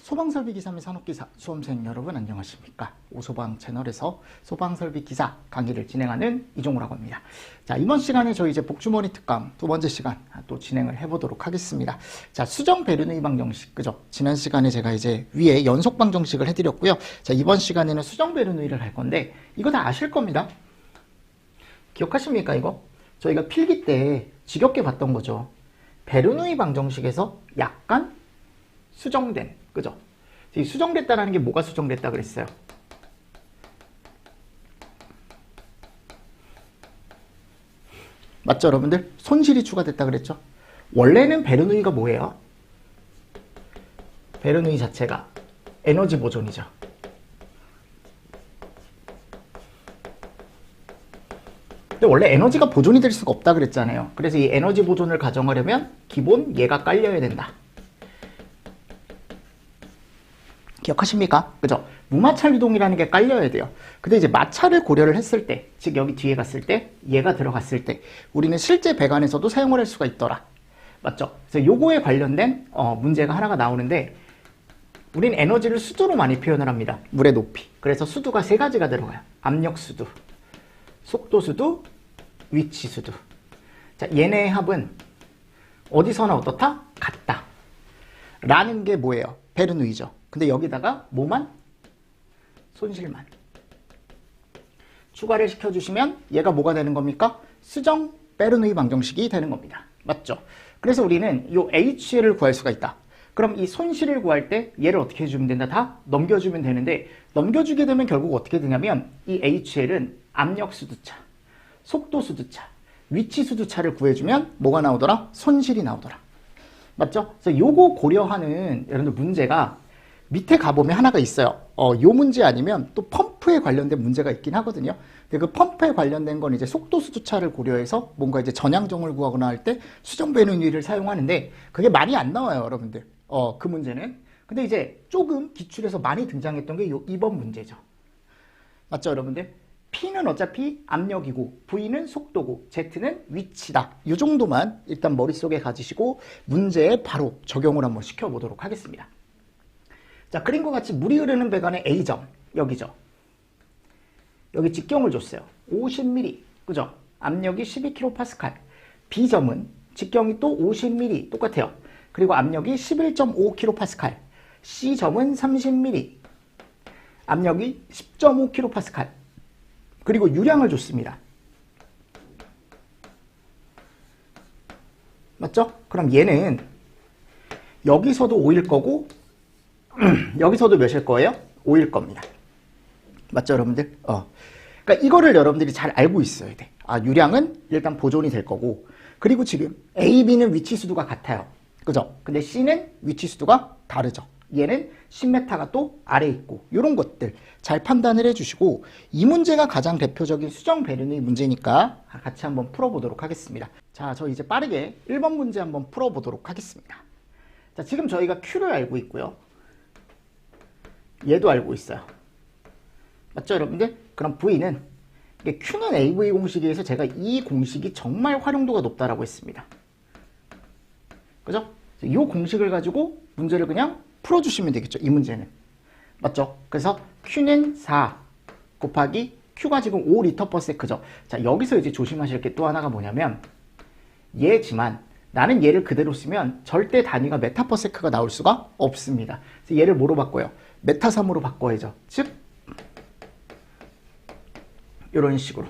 소방설비 기사 및 산업기사 수험생 여러분 안녕하십니까? 오소방 채널에서 소방설비 기사 강의를 진행하는 이종우라고 합니다. 자, 이번 시간에 저희 이제 복주머니 특강 두 번째 시간 또 진행을 해보도록 하겠습니다. 자, 수정 배륜의 방정식, 그죠? 지난 시간에 제가 이제 위에 연속 방정식을 해드렸고요. 자, 이번 시간에는 수정 배륜의를 할 건데 이거 다 아실 겁니다. 기억하십니까 이거? 저희가 필기 때 지겹게 봤던 거죠. 배륜의 방정식에서 약간 수정된, 그죠? 이 수정됐다라는 게 뭐가 수정됐다 그랬어요? 맞죠, 여러분들? 손실이 추가됐다 그랬죠? 원래는 배륜의가 뭐예요? 배륜의 자체가 에너지 보존이죠. 근데 원래 에너지가 보존이 될 수가 없다 그랬잖아요. 그래서 이 에너지 보존을 가정하려면 기본 얘가 깔려야 된다. 기억하십니까? 그죠? 무마찰 유동이라는 게 깔려야 돼요. 근데 이제 마찰을 고려를 했을 때, 즉 여기 뒤에 갔을 때, 얘가 들어갔을 때 우리는 실제 배관에서도 사용을 할 수가 있더라. 맞죠? 그래서 요거에 관련된 문제가 하나가 나오는데 우리는 에너지를 수두로 많이 표현을 합니다. 물의 높이. 그래서 수두가 세 가지가 들어가요. 압력 수두, 속도 수두, 위치 수두. 자, 얘네의 합은 어디서나 어떻다? 같다. 라는 게 뭐예요? 배륜의죠. 근데 여기다가 뭐만? 손실만. 추가를 시켜주시면 얘가 뭐가 되는 겁니까? 수정 배륜의 방정식이 되는 겁니다. 맞죠? 그래서 우리는 이 HL을 구할 수가 있다. 그럼 이 손실을 구할 때 얘를 어떻게 해주면 된다? 다 넘겨주면 되는데 넘겨주게 되면 결국 어떻게 되냐면 이 HL은 압력 수두차, 속도 수두차, 위치 수두차를 구해주면 뭐가 나오더라? 손실이 나오더라. 맞죠? 그래서 요거 고려하는 여러분들 문제가 밑에 가보면 하나가 있어요. 요 문제 아니면 또 펌프에 관련된 문제가 있긴 하거든요. 근데 그 펌프에 관련된 건 이제 속도 수두차를 고려해서 뭔가 이제 전향정을 구하거나 할 때 수정 배륜의를 사용하는데 그게 많이 안 나와요, 여러분들. 그 문제는. 근데 이제 조금 기출에서 많이 등장했던 게 요 2번 문제죠. 맞죠, 여러분들? P는 어차피 압력이고 V는 속도고 Z는 위치다. 이 정도만 일단 머릿속에 가지시고 문제에 바로 적용을 한번 시켜보도록 하겠습니다. 자, 그림과 같이 물이 흐르는 배관의 A점, 여기죠. 여기 직경을 줬어요. 50mm, 그죠? 압력이 12kPa. B점은 직경이 또 50mm, 똑같아요. 그리고 압력이 11.5kPa. C점은 30mm, 압력이 10.5kPa. 그리고 유량을 줬습니다. 맞죠? 그럼 얘는 여기서도 5일 거고 여기서도 몇일 거예요? 5일 겁니다. 맞죠, 여러분들? 그러니까 이거를 여러분들이 잘 알고 있어야 돼. 아, 유량은 일단 보존이 될 거고 그리고 지금 A, B는 위치 수두가 같아요. 그죠? 근데 C는 위치 수두가 다르죠. 얘는 10m가 또 아래에 있고 이런 것들 잘 판단을 해주시고 이 문제가 가장 대표적인 수정 배륜의 문제니까 같이 한번 풀어보도록 하겠습니다. 자, 저 이제 빠르게 1번 문제 한번 풀어보도록 하겠습니다. 자, 지금 저희가 Q를 알고 있고요. 얘도 알고 있어요. 맞죠, 여러분들? 그럼 V는 Q는 AV 공식에 의해서 제가 이 공식이 정말 활용도가 높다라고 했습니다. 그죠? 이 공식을 가지고 문제를 그냥 풀어주시면 되겠죠, 이 문제는. 맞죠? 그래서 Q는 4 곱하기 Q가 지금 5L/s죠. 자, 여기서 이제 조심하실 게 또 하나가 뭐냐면 얘지만 나는 얘를 그대로 쓰면 절대 단위가 메타/s가 나올 수가 없습니다. 그래서 얘를 뭐로 바꿔요? 메타3으로 바꿔야죠. 즉 이런 식으로.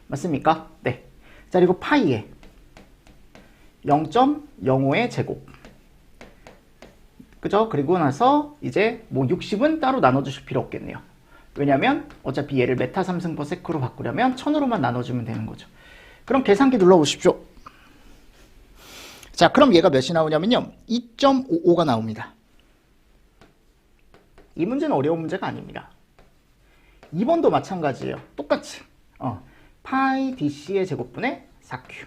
맞습니까? 네. 자, 그리고 파이에 0.05의 제곱. 그죠? 그리고 나서 이제 뭐 60은 따로 나눠주실 필요 없겠네요. 왜냐면 어차피 얘를 메타3승/s로 바꾸려면 1000으로만 나눠주면 되는 거죠. 그럼 계산기 눌러보십시오. 자, 그럼 얘가 몇이 나오냐면요. 2.55가 나옵니다. 이 문제는 어려운 문제가 아닙니다. 2번도 마찬가지예요. 똑같이. 파이 DC의 제곱분의 4Q.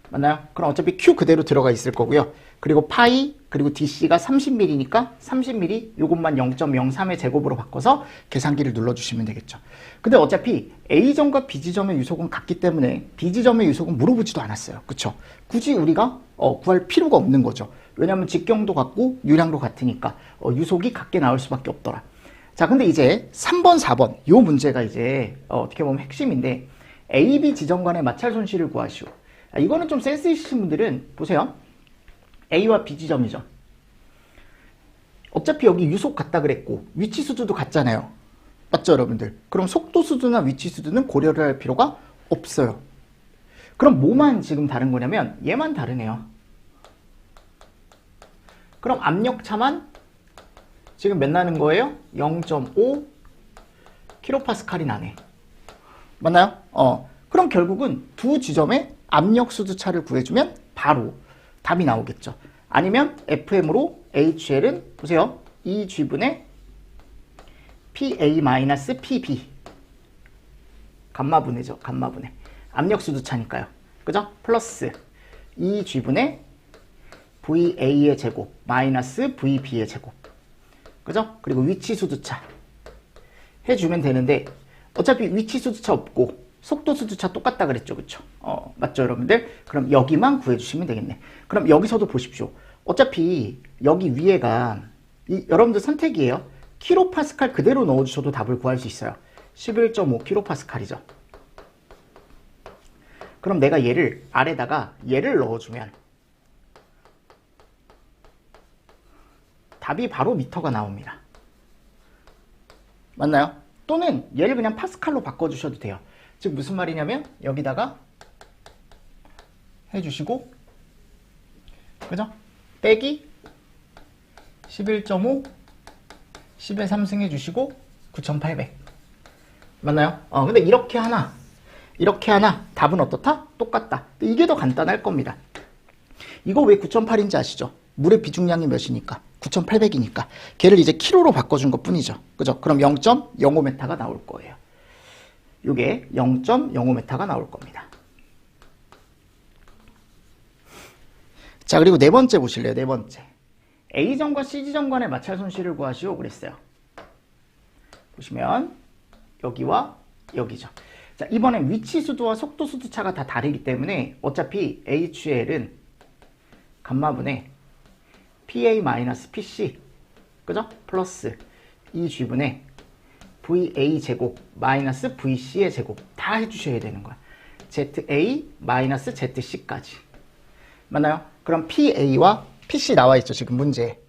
맞나요? 그럼 어차피 Q 그대로 들어가 있을 거고요. 그리고 파이 그리고 DC가 30mm니까 30mm 요것만 0.03의 제곱으로 바꿔서 계산기를 눌러주시면 되겠죠. 근데 어차피 A점과 B지점의 유속은 같기 때문에 B지점의 유속은 물어보지도 않았어요. 그쵸? 굳이 우리가 구할 필요가 없는 거죠. 왜냐면 직경도 같고 유량도 같으니까 유속이 같게 나올 수밖에 없더라. 자, 근데 이제 3번, 4번 요 문제가 이제 어떻게 보면 핵심인데 AB 지점 간의 마찰 손실을 구하시오. 이거는 좀 센스 있으신 분들은 보세요. A와 B 지점이죠. 어차피 여기 유속 같다 그랬고 위치 수두도 같잖아요. 맞죠, 여러분들? 그럼 속도 수두나 위치 수두는 고려를 할 필요가 없어요. 그럼 뭐만 지금 다른 거냐면 얘만 다르네요. 그럼 압력차만 지금 몇 나는 거예요? 0.5 kPa이 나네. 맞나요? 그럼 결국은 두 지점의 압력 수두 차를 구해주면 바로 답이 나오겠죠. 아니면 FM으로 HL은 보세요. EG분의 PA-PB 감마분해죠. 감마분해. 압력 수두 차니까요. 그죠? 플러스 EG분의 VA의 제곱 마이너스 VB의 제곱. 그죠? 그리고 위치 수두차 해주면 되는데 어차피 위치 수두차 없고 속도 수두차 똑같다 그랬죠. 그쵸? 맞죠, 여러분들? 그럼 여기만 구해주시면 되겠네. 그럼 여기서도 보십시오. 어차피 여기 위에가 여러분들 선택이에요. 킬로파스칼 그대로 넣어주셔도 답을 구할 수 있어요. 11.5 킬로파스칼이죠. 그럼 내가 얘를 아래다가 얘를 넣어주면 답이 바로 미터가 나옵니다. 맞나요? 또는 얘를 그냥 파스칼로 바꿔주셔도 돼요. 즉 무슨 말이냐면 여기다가 해주시고 그죠? 빼기 11.5 10에 3승 해주시고 9,800 맞나요? 근데 이렇게 하나 답은 어떻다? 똑같다. 이게 더 간단할 겁니다. 이거 왜 9,800인지 아시죠? 물의 비중량이 몇이니까? 9,800이니까. 걔를 이제 킬로로 바꿔준 것 뿐이죠. 그죠? 그럼 0.05m가 나올 거예요. 이게 0.05m가 나올 겁니다. 자, 그리고 네 번째 보실래요? 네 번째. A점과 C지점 간의 마찰 손실을 구하시오 그랬어요. 보시면 여기와 여기죠. 자, 이번엔 위치 수두와 속도 수두 차가 다 다르기 때문에 어차피 HL은 감마분의 PA-PC 그죠? 플러스 EG분의 VA 제곱 마이너스 VC의 제곱 다 해주셔야 되는 거야. ZA 마이너스 ZC까지. 맞나요? 그럼 PA와 PC 나와 있죠. 지금 문제에.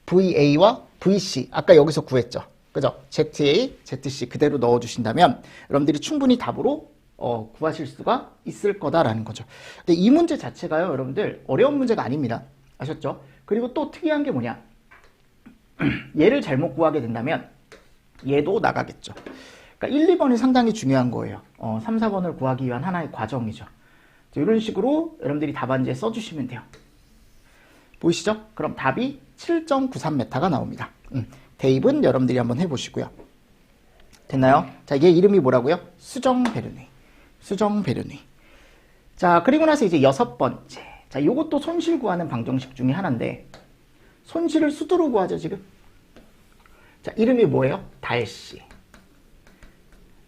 VA와 VC 아까 여기서 구했죠. 그죠? ZA, ZC 그대로 넣어주신다면 여러분들이 충분히 답으로 구하실 수가 있을 거다라는 거죠. 근데 이 문제 자체가요, 여러분들 어려운 문제가 아닙니다. 아셨죠? 그리고 또 특이한 게 뭐냐? 얘를 잘못 구하게 된다면 얘도 나가겠죠. 그러니까 1, 2번이 상당히 중요한 거예요. 3, 4번을 구하기 위한 하나의 과정이죠. 이런 식으로 여러분들이 답안지에 써주시면 돼요. 보이시죠? 그럼 답이 7.93m가 나옵니다. 대입은 여러분들이 한번 해보시고요. 됐나요? 자, 얘 이름이 뭐라고요? 수정 베르네. 수정 베르네. 자, 그리고 나서 이제 여섯 번째. 자, 요것도 손실 구하는 방정식 중에 하나인데 손실을 수두로 구하죠, 지금. 자, 이름이 뭐예요? 달시.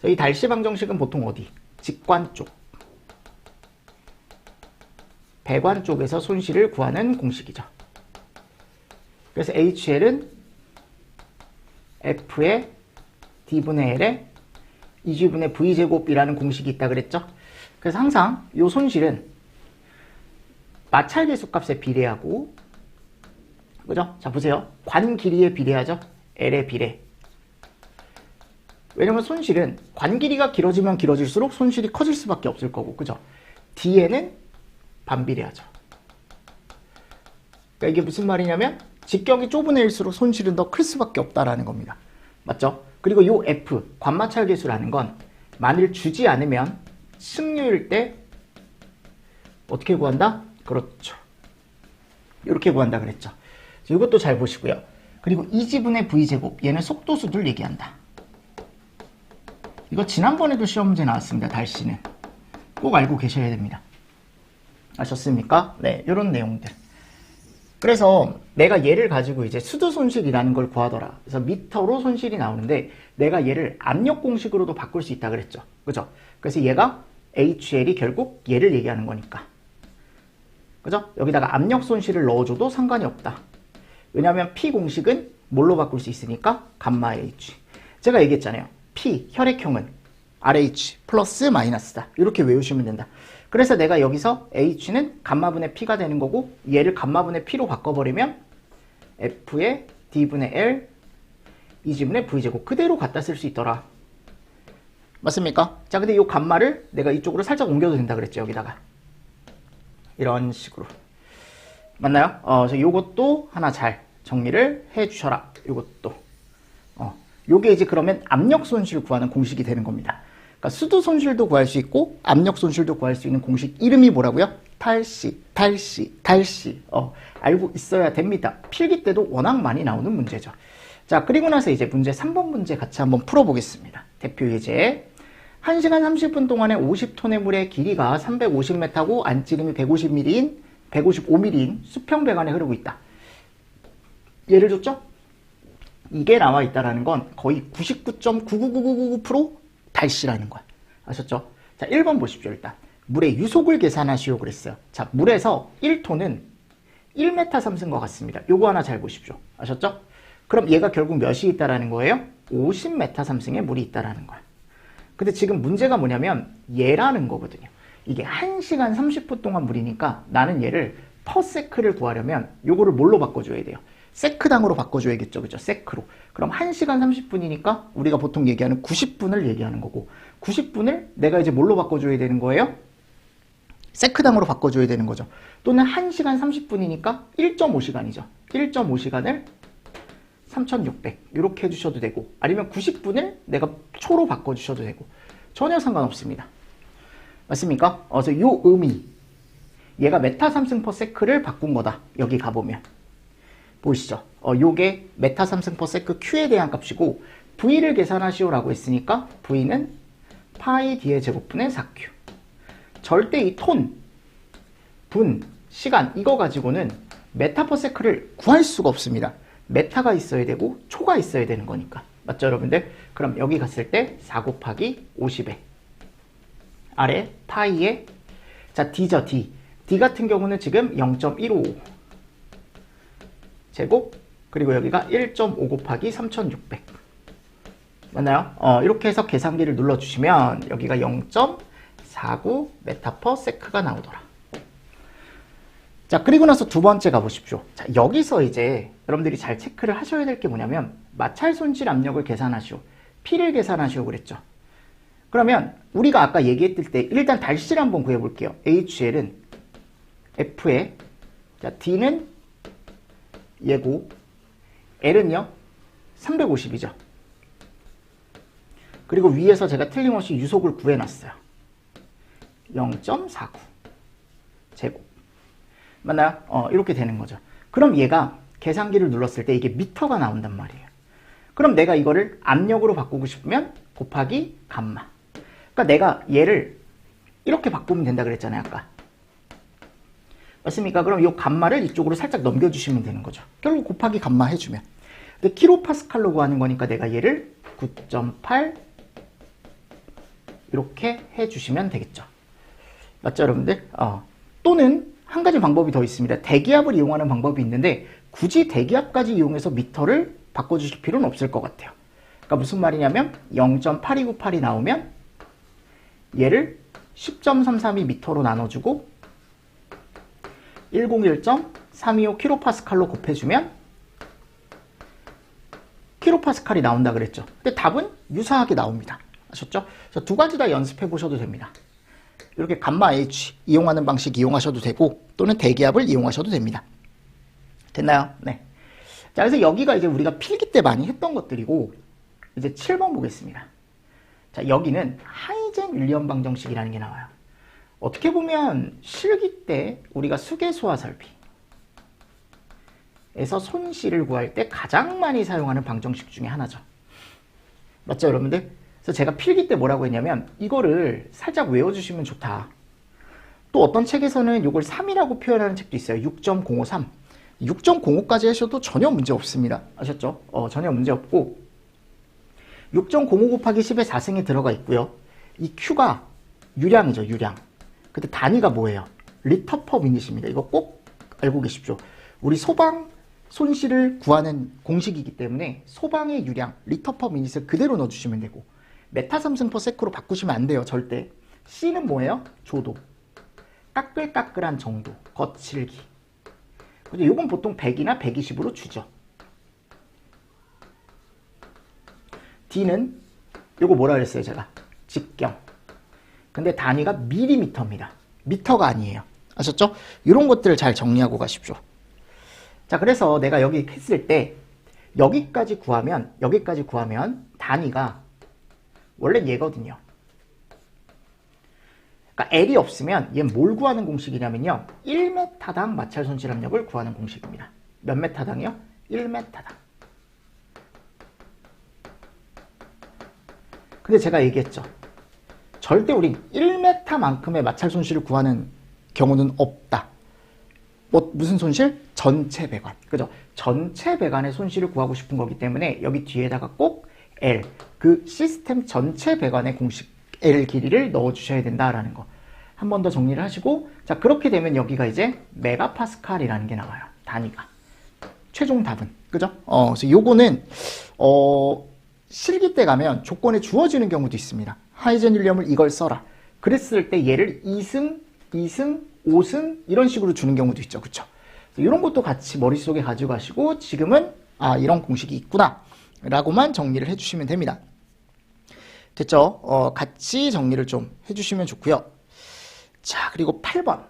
자, 이 달시 방정식은 보통 어디? 직관 쪽. 배관 쪽에서 손실을 구하는 공식이죠. 그래서 HL은 F의 D분의 L에 2G분의 V제곱이라는 공식이 있다 그랬죠. 그래서 항상 이 손실은 마찰 계수값에 비례하고 그죠? 자, 보세요. 관 길이에 비례하죠. L에 비례. 왜냐면 손실은 관 길이가 길어지면 길어질수록 손실이 커질 수밖에 없을 거고, 그죠? D에는 반비례하죠. 그러니까 이게 무슨 말이냐면 직경이 좁은 애일수록 손실은 더 클 수밖에 없다라는 겁니다. 맞죠? 그리고 요 F, 관마찰 계수라는 건 만일 주지 않으면 승률일 때 어떻게 구한다? 그렇죠. 이렇게 구한다 그랬죠. 이것도 잘 보시고요. 그리고 2G분의 V제곱, 얘는 속도수를 얘기한다. 이거 지난번에도 시험 문제 나왔습니다. 달씨는. 꼭 알고 계셔야 됩니다. 아셨습니까? 네, 이런 내용들. 그래서 내가 얘를 가지고 이제 수두 손실이라는 걸 구하더라. 그래서 미터로 손실이 나오는데 내가 얘를 압력 공식으로도 바꿀 수 있다 그랬죠. 그죠? 그래서 얘가 HL이 결국 얘를 얘기하는 거니까. 그죠? 여기다가 압력 손실을 넣어줘도 상관이 없다. 왜냐하면 P 공식은 뭘로 바꿀 수 있으니까 감마 H. 제가 얘기했잖아요. P 혈액형은 RH 플러스 마이너스다. 이렇게 외우시면 된다. 그래서 내가 여기서 H는 감마분의 P가 되는 거고 얘를 감마분의 P로 바꿔버리면 F의 D분의 L E지분의 V제곱 그대로 갖다 쓸 수 있더라. 맞습니까? 자, 근데 이 감마를 내가 이쪽으로 살짝 옮겨도 된다 그랬죠. 여기다가 이런 식으로 맞나요? 그래서 요것도 하나 잘 정리를 해 주셔라. 요것도 요게 이제 그러면 압력 손실 구하는 공식이 되는 겁니다. 그러니까 수도 손실도 구할 수 있고 압력 손실도 구할 수 있는 공식 이름이 뭐라고요? 탈시. 알고 있어야 됩니다. 필기 때도 워낙 많이 나오는 문제죠. 자, 그리고 나서 이제 문제 3번 문제 같이 한번 풀어보겠습니다. 대표 예제. 1시간 30분 동안에 50톤의 물의 길이가 350m고 안찌름이 155mm인 수평배관에 흐르고 있다. 예를 줬죠? 이게 나와 있다라는 건 거의 99.99999% 달시라는 거야. 아셨죠? 자, 1번 보십시오. 일단 물의 유속을 계산하시오 그랬어요. 자, 물에서 1톤은 1m3 쓴 것 같습니다. 요거 하나 잘 보십시오. 아셨죠? 그럼 얘가 결국 몇이 있다라는 거예요? 50m3승의 물이 있다라는 거야. 근데 지금 문제가 뭐냐면 얘라는 거거든요. 이게 1시간 30분 동안 물이니까 나는 얘를 퍼세크를 구하려면 요거를 뭘로 바꿔줘야 돼요? 세크당으로 바꿔줘야겠죠. 그죠? 세크로. 그럼 1시간 30분이니까 우리가 보통 얘기하는 90분을 얘기하는 거고 90분을 내가 이제 뭘로 바꿔줘야 되는 거예요? 세크당으로 바꿔줘야 되는 거죠. 또는 1시간 30분이니까 1.5시간이죠. 1.5시간을 3600 이렇게 해주셔도 되고 아니면 90분을 내가 초로 바꿔주셔도 되고 전혀 상관없습니다. 맞습니까? 그래서 요 의미 얘가 메타 3승 퍼 세크를 바꾼 거다. 여기 가보면 보이시죠? 요게 메타 3승 퍼 세크 Q에 대한 값이고 V를 계산하시오라고 했으니까 V는 파이 D의 제곱분의 4Q 절대 이 톤, 분, 시간 이거 가지고는 메타 퍼 세크를 구할 수가 없습니다. 메타가 있어야 되고 초가 있어야 되는 거니까. 맞죠 여러분들? 그럼 여기 갔을 때 4 곱하기 50에 아래 파이에 자 D죠 D. D 같은 경우는 지금 0.155 제곱 그리고 여기가 1.5 곱하기 3600 맞나요? 이렇게 해서 계산기를 눌러주시면 여기가 0.49 메타 퍼 세크가 나오더라. 자, 그리고 나서 두 번째 가보십시오. 자, 여기서 이제 여러분들이 잘 체크를 하셔야 될 게 뭐냐면 마찰 손실 압력을 계산하시오. P를 계산하시오 그랬죠. 그러면 우리가 아까 얘기했을 때 일단 달시를 한번 구해볼게요. HL은 F에 자, D는 얘고 L은요 350이죠. 그리고 위에서 제가 틀림없이 유속을 구해놨어요. 0.49 제곱 맞나요? 이렇게 되는 거죠. 그럼 얘가 계산기를 눌렀을 때 이게 미터가 나온단 말이에요. 그럼 내가 이거를 압력으로 바꾸고 싶으면 곱하기 감마. 그러니까 내가 얘를 이렇게 바꾸면 된다 그랬잖아요. 아까. 맞습니까? 그럼 이 감마를 이쪽으로 살짝 넘겨주시면 되는 거죠. 결국 곱하기 감마 해주면. 근데 킬로파스칼로 구하는 거니까 내가 얘를 9.8 이렇게 해주시면 되겠죠. 맞죠 여러분들? 또는 한 가지 방법이 더 있습니다. 대기압을 이용하는 방법이 있는데 굳이 대기압까지 이용해서 미터를 바꿔주실 필요는 없을 것 같아요. 그러니까 무슨 말이냐면 0.8298이 나오면 얘를 10.332 미터로 나눠주고 101.325 킬로파스칼로 곱해주면 킬로파스칼이 나온다 그랬죠. 근데 답은 유사하게 나옵니다. 아셨죠? 그래서 두 가지 다 연습해 보셔도 됩니다. 이렇게 감마 H 이용하는 방식 이용하셔도 되고 또는 대기압을 이용하셔도 됩니다. 됐나요? 네. 자, 그래서 여기가 이제 우리가 필기 때 많이 했던 것들이고 이제 7번 보겠습니다. 자, 여기는 하이젠 윌리엄 방정식이라는 게 나와요. 어떻게 보면 실기 때 우리가 수계소화 설비에서 손실을 구할 때 가장 많이 사용하는 방정식 중에 하나죠. 맞죠, 여러분들? 그래서 제가 필기 때 뭐라고 했냐면 이거를 살짝 외워주시면 좋다. 또 어떤 책에서는 이걸 3이라고 표현하는 책도 있어요. 6.053. 6.05까지 하셔도 전혀 문제 없습니다. 아셨죠? 전혀 문제 없고 6.05 곱하기 10의 4승이 들어가 있고요. 이 Q가 유량이죠, 유량. 근데 단위가 뭐예요? 리터 퍼 미닛입니다. 이거 꼭 알고 계십시오. 우리 소방 손실을 구하는 공식이기 때문에 소방의 유량, 리터 퍼 미닛을 그대로 넣어주시면 되고 메타삼승 퍼 세크로 바꾸시면 안 돼요. 절대. C는 뭐예요? 조도. 까끌까끌한 정도, 거칠기. 이건 보통 100이나 120으로 주죠. D는 요거 뭐라 그랬어요 제가? 직경. 근데 단위가 밀리미터입니다. 미터가 아니에요. 아셨죠? 이런 것들을 잘 정리하고 가십시오. 자, 그래서 내가 여기 했을 때 여기까지 구하면 단위가 원래 얘거든요. 그러니까 L이 없으면 얘 뭘 구하는 공식이냐면요. 1m당 마찰 손실 압력을 구하는 공식입니다. 몇 m당이요? 1m당. 근데 제가 얘기했죠. 절대 우린 1m만큼의 마찰 손실을 구하는 경우는 없다. 무슨 손실? 전체 배관. 그죠? 전체 배관의 손실을 구하고 싶은 거기 때문에 여기 뒤에다가 꼭 L, 그 시스템 전체 배관의 공식 L 길이를 넣어주셔야 된다라는 거. 한 번 더 정리를 하시고, 자, 그렇게 되면 여기가 이제 메가파스칼이라는 게 나와요. 단위가. 최종 답은. 그죠? 그래서 요거는, 실기 때 가면 조건에 주어지는 경우도 있습니다. 하이젠 힐륨을 이걸 써라. 그랬을 때 얘를 2승, 5승 이런 식으로 주는 경우도 있죠. 그쵸? 이런 것도 같이 머릿속에 가지고 가시고 지금은 이런 공식이 있구나 라고만 정리를 해주시면 됩니다. 됐죠? 같이 정리를 좀 해주시면 좋고요. 자, 그리고 8번.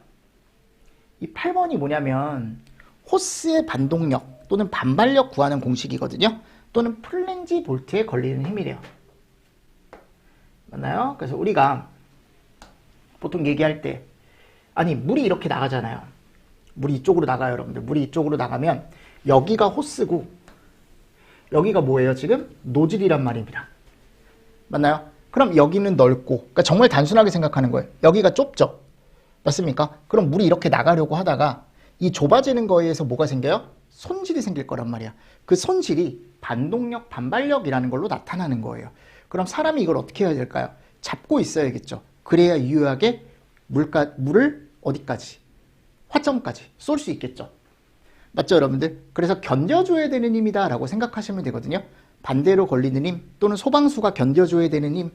이 8번이 뭐냐면 호스의 반동력 또는 반발력 구하는 공식이거든요. 또는 플랜지 볼트에 걸리는 힘이래요. 맞나요? 그래서 우리가 보통 얘기할 때 물이 이렇게 나가잖아요. 물이 이쪽으로 나가요, 여러분들. 물이 이쪽으로 나가면 여기가 호스고 여기가 뭐예요, 지금? 노즐이란 말입니다. 맞나요? 그럼 여기는 넓고, 그러니까 정말 단순하게 생각하는 거예요. 여기가 좁죠? 맞습니까? 그럼 물이 이렇게 나가려고 하다가 이 좁아지는 거에 의해서 뭐가 생겨요? 손질이 생길 거란 말이야. 그 손질이 반동력, 반발력이라는 걸로 나타나는 거예요. 그럼 사람이 이걸 어떻게 해야 될까요? 잡고 있어야겠죠. 그래야 유효하게 물을 어디까지? 화점까지 쏠 수 있겠죠. 맞죠, 여러분들? 그래서 견뎌줘야 되는 힘이다 라고 생각하시면 되거든요. 반대로 걸리는 힘 또는 소방수가 견뎌줘야 되는 힘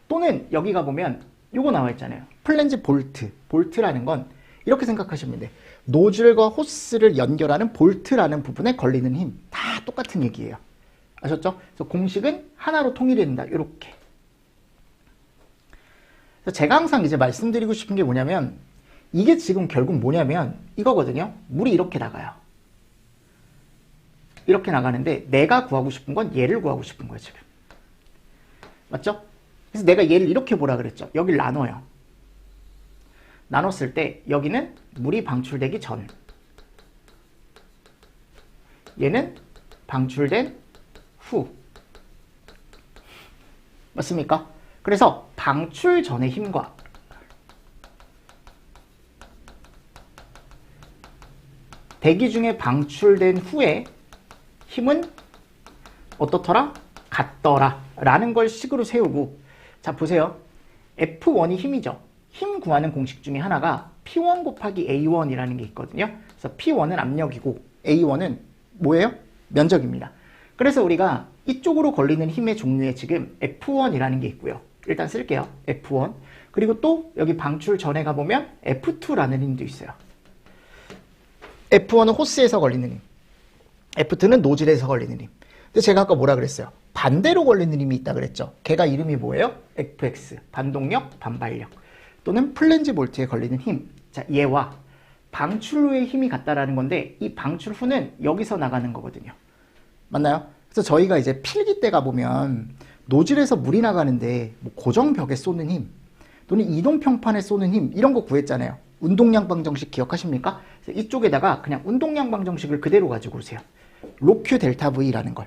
또는 여기가 보면 요거 나와 있잖아요. 플랜지 볼트. 볼트라는 건 이렇게 생각하시면 돼. 노즐과 호스를 연결하는 볼트라는 부분에 걸리는 힘. 다 똑같은 얘기예요. 아셨죠? 그래서 공식은 하나로 통일이 된다. 이렇게. 제가 항상 이제 말씀드리고 싶은 게 뭐냐면 이게 지금 결국 뭐냐면 이거거든요. 물이 이렇게 나가요. 이렇게 나가는데 내가 구하고 싶은 건 얘를 구하고 싶은 거예요, 지금. 맞죠? 그래서 내가 얘를 이렇게 보라 그랬죠. 여기를 나눠요. 나눴을 때 여기는 물이 방출되기 전, 얘는 방출된 후. 맞습니까? 그래서 방출 전의 힘과 대기 중에 방출된 후에 힘은 어떻더라? 같더라 라는 걸 식으로 세우고, 자 보세요. F1이 힘이죠. 힘 구하는 공식 중에 하나가 P1 곱하기 A1이라는 게 있거든요. 그래서 P1은 압력이고 A1은 뭐예요? 면적입니다. 그래서 우리가 이쪽으로 걸리는 힘의 종류에 지금 F1이라는 게 있고요. 일단 쓸게요. F1. 그리고 또 여기 방출 전에 가보면 F2라는 힘도 있어요. F1은 호스에서 걸리는 힘, F2는 노즐에서 걸리는 힘. 근데 제가 아까 뭐라 그랬어요? 반대로 걸리는 힘이 있다 그랬죠. 걔가 이름이 뭐예요? FX, 반동력, 반발력 또는 플랜지 볼트에 걸리는 힘. 자, 얘와 방출 후의 힘이 같다라는 건데 이 방출 후는 여기서 나가는 거거든요. 맞나요? 그래서 저희가 이제 필기 때 가보면 노즐에서 물이 나가는데 뭐 고정벽에 쏘는 힘 또는 이동평판에 쏘는 힘 이런 거 구했잖아요. 운동량 방정식 기억하십니까? 그래서 이쪽에다가 그냥 운동량 방정식을 그대로 가지고 오세요. 로큐 델타 V라는 걸.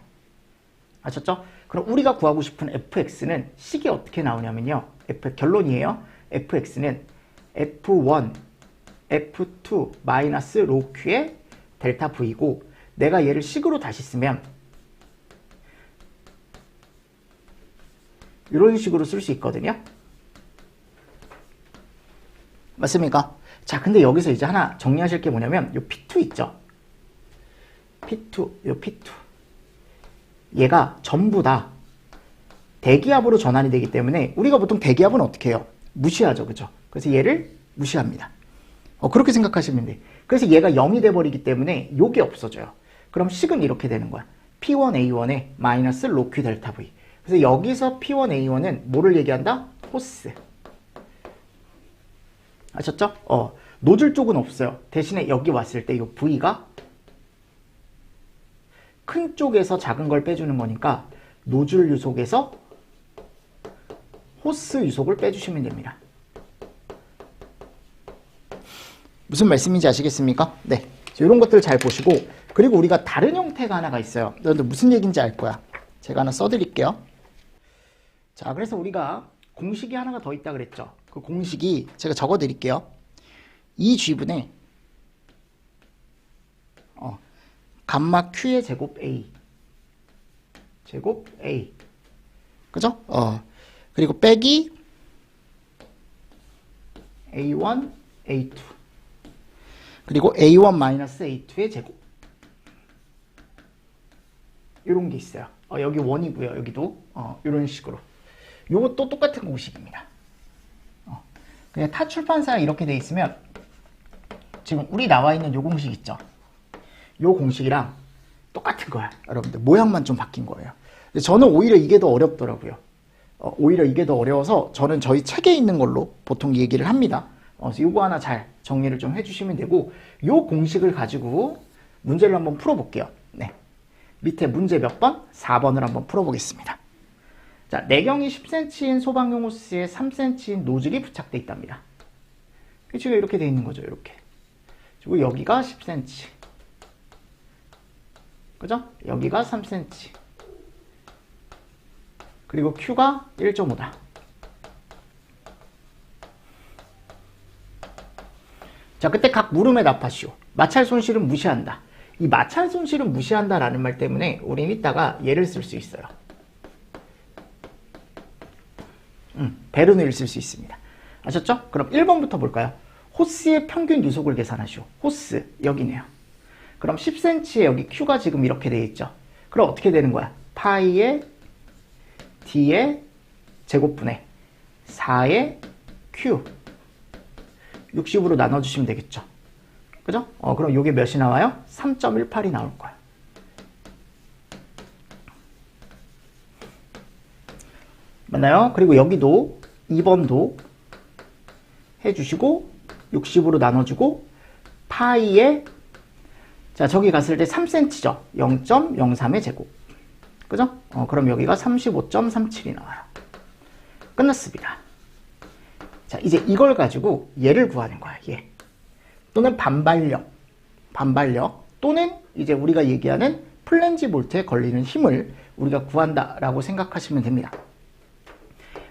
아셨죠? 그럼 우리가 구하고 싶은 fx는 식이 어떻게 나오냐면요. 결론이에요. fx는 f1, f2 마이너스 로큐의 델타 v고 내가 얘를 식으로 다시 쓰면 이런 식으로 쓸 수 있거든요. 맞습니까? 자, 근데 여기서 이제 하나 정리하실 게 뭐냐면 요 P2 있죠? P2, 요 P2. 얘가 전부 다 대기압으로 전환이 되기 때문에 우리가 보통 대기압은 어떻게 해요? 무시하죠. 그죠? 그래서 얘를 무시합니다. 그렇게 생각하시면 돼. 그래서 얘가 0이 돼버리기 때문에 요게 없어져요. 그럼 식은 이렇게 되는 거야. P1A1에 마이너스 로큐 델타 V. 그래서 여기서 P1A1은 뭐를 얘기한다? 호스. 아셨죠? 노즐 쪽은 없어요. 대신에 여기 왔을 때 이 V가 큰 쪽에서 작은 걸 빼주는 거니까 노즐 유속에서 호스 유속을 빼주시면 됩니다. 무슨 말씀인지 아시겠습니까? 네. 이런 것들 잘 보시고, 그리고 우리가 다른 형태가 하나가 있어요. 너희들 무슨 얘기인지 알 거야. 제가 하나 써드릴게요. 자, 그래서 우리가 공식이 하나가 더 있다 그랬죠. 그 공식이 제가 적어드릴게요. 2G분의 감마 Q의 제곱 A 제곱 A, 그죠? 그리고 빼기 A1 A2 그리고 A1 마이너스 A2의 제곱, 이런 게 있어요. 여기 1이고요. 여기도 이런 식으로. 요것도 똑같은 공식입니다. 그냥 타 출판사에 이렇게 돼 있으면 지금 우리 나와 있는 요 공식 있죠? 요 공식이랑 똑같은 거야. 여러분들 모양만 좀 바뀐 거예요. 근데 저는 오히려 이게 더 어렵더라고요. 오히려 이게 더 어려워서 저는 저희 책에 있는 걸로 보통 얘기를 합니다. 그래서 요거 하나 잘 정리를 좀 해주시면 되고, 요 공식을 가지고 문제를 한번 풀어볼게요. 네. 밑에 문제 몇 번? 4번을 한번 풀어보겠습니다. 자, 내경이 10cm인 소방용 호스에 3cm인 노즐이 부착되어 있답니다. 지금 이렇게 되어 있는 거죠. 이렇게. 그리고 여기가 10cm. 그죠? 여기가 3cm. 그리고 Q가 1.5다. 자, 그때 각 물음에 답하시오. 마찰 손실은 무시한다. 이 마찰 손실은 무시한다라는 말 때문에 우린 이따가 예를 쓸 수 있어요. 베르누이를 쓸 수 있습니다. 아셨죠? 그럼 1번부터 볼까요? 호스의 평균 유속을 계산하시오. 호스 여기네요. 그럼 10cm에 여기 Q가 지금 이렇게 되어 있죠. 그럼 어떻게 되는 거야? 파이의 D의 제곱분의 4의 Q 60으로 나눠주시면 되겠죠. 그죠? 그럼 이게 몇이 나와요? 3.18이 나올 거야. 맞나요? 그리고 여기도 2번도 해주시고 60으로 나눠주고 파이에, 자, 저기 갔을 때 3cm죠. 0.03의 제곱. 그죠? 그럼 여기가 35.37이 나와요. 끝났습니다. 자, 이제 이걸 가지고 얘를 구하는 거야. 얘. 또는 반발력 또는 이제 우리가 얘기하는 플랜지 볼트에 걸리는 힘을 우리가 구한다라고 생각하시면 됩니다.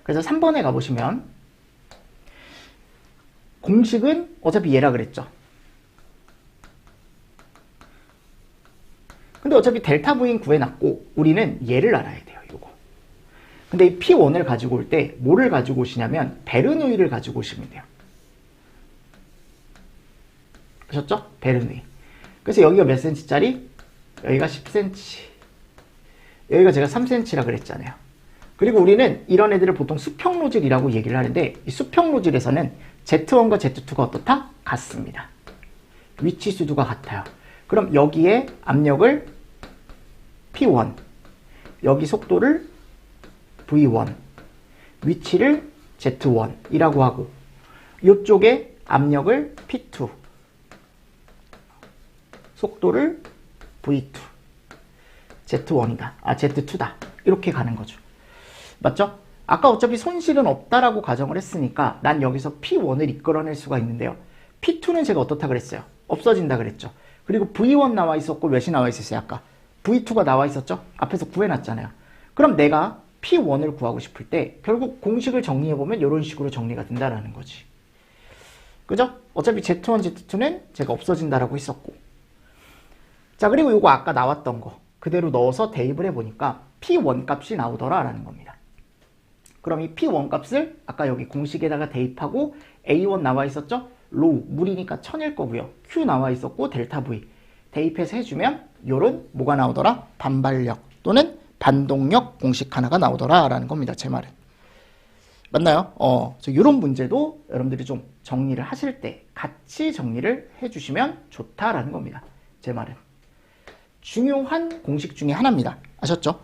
그래서 3번에 가보시면 공식은 어차피 얘라 그랬죠. 근데 어차피 델타 V인 구해놨고 우리는 얘를 알아야 돼요. 요거. 근데 이 P1을 가지고 올 때 뭐를 가지고 오시냐면 베르누이를 가지고 오시면 돼요. 아셨죠? 베르누이. 그래서 여기가 몇 cm짜리? 여기가 10cm. 여기가 제가 3cm라 그랬잖아요. 그리고 우리는 이런 애들을 보통 수평 노즐이라고 얘기를 하는데, 이 수평 노즐에서는 Z1과 Z2가 어떻다? 같습니다. 위치 수두가 같아요. 그럼 여기에 압력을 P1, 여기 속도를 V1, 위치를 Z1이라고 하고, 이쪽에 압력을 P2, 속도를 V2, Z1이다. Z2다. 이렇게 가는 거죠. 맞죠? 아까 어차피 손실은 없다라고 가정을 했으니까 난 여기서 P1을 이끌어낼 수가 있는데요. P2는 제가 어떻다 그랬어요? 없어진다 그랬죠. 그리고 V1 나와 있었고 몇이 나와 있었어요? 아까 V2가 나와 있었죠? 앞에서 구해놨잖아요. 그럼 내가 P1을 구하고 싶을 때 결국 공식을 정리해보면 이런 식으로 정리가 된다라는 거지. 그죠? 어차피 Z1, Z2는 제가 없어진다라고 했었고, 자, 그리고 이거 아까 나왔던 거 그대로 넣어서 대입을 해보니까 P1 값이 나오더라라는 겁니다. 그럼 이 P1 값을 아까 여기 공식에다가 대입하고 A1 나와 있었죠? 로우, 물이니까 1000일 거고요. Q 나와 있었고 델타 V 대입해서 해주면 요런 뭐가 나오더라? 반발력 또는 반동력 공식 하나가 나오더라 라는 겁니다. 제 말은. 맞나요? 이런 문제도 여러분들이 좀 정리를 하실 때 같이 정리를 해주시면 좋다라는 겁니다. 제 말은. 중요한 공식 중에 하나입니다. 아셨죠?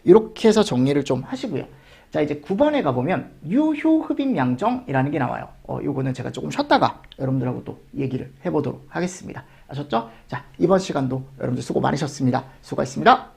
이렇게 해서 정리를 좀 하시고요. 자, 이제 9번에 가보면 유효흡입량정이라는 게 나와요. 요거는 제가 조금 쉬었다가 여러분들하고 또 얘기를 해보도록 하겠습니다. 아셨죠? 자, 이번 시간도 여러분들 수고 많으셨습니다. 수고하셨습니다.